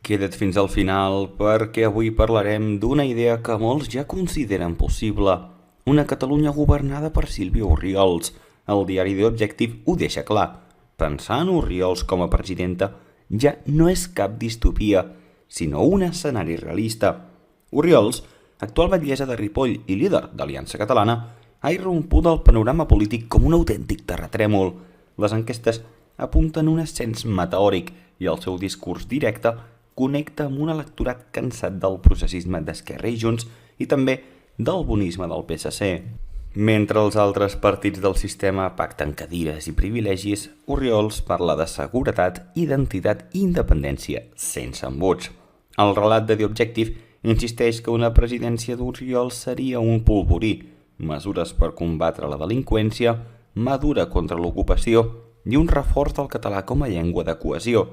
Queda't fins al final perquè avui parlarem d'una idea que molts ja consideren possible. Una Catalunya governada per Sílvia Orriols. El diari The Objective ho deixa clar. Pensar en Orriols com a presidenta ja no és cap distopia, sinó un escenari realista. Orriols, actual batllessa de Ripoll i líder d'Aliança Catalana, ha irromput el panorama polític com un autèntic terratrèmol. Les enquestes apunten un ascens meteòric i el seu discurs directe connecta amb un electorat cansat del processisme d'Esquerra i Junts i també del bonisme del PSC. Mentre els altres partits del sistema pacten cadires i privilegis, Orriols parla de seguretat, identitat i independència sense embuts. El relat de The Objective insisteix que una presidència d'Orriols seria un polvorí, mesures per combatre la delinqüència, mà dura contra l'ocupació i un reforç del català com a llengua de cohesió.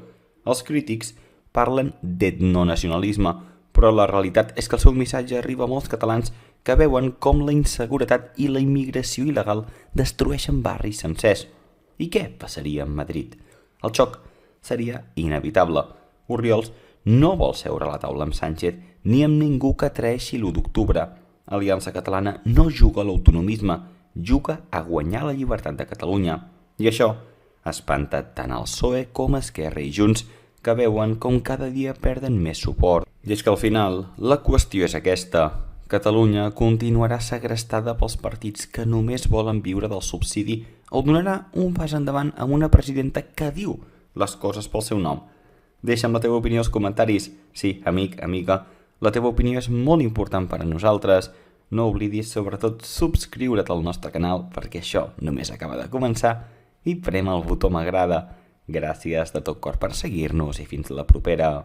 Els crítics parlen d'etnonacionalisme, però la realitat és que el seu missatge arriba a molts catalans que veuen com la inseguretat i la immigració il·legal destrueixen barris sencers. I què passaria amb Madrid? El xoc seria inevitable. Orriols no vol seure a la taula amb Sánchez ni amb ningú que traeixi l'1 d'octubre. Aliança Catalana no juga a l'autonomisme, juga a guanyar la llibertat de Catalunya. I això espanta tant el PSOE com Esquerra i Junts, que veuen com cada dia perden més suport. I és que al final la qüestió és aquesta. Catalunya continuarà segrestada pels partits que només volen viure del subsidi o donarà un pas endavant amb una presidenta que diu les coses pel seu nom. Deixa'm la teva opinió als comentaris. Sí, amic, amiga, la teva opinió és molt important per a nosaltres. No oblidis sobretot subscriure't al nostre canal perquè això només acaba de començar i prem el botó m'agrada. Gràcies de tot cor per seguir-nos i fins la propera.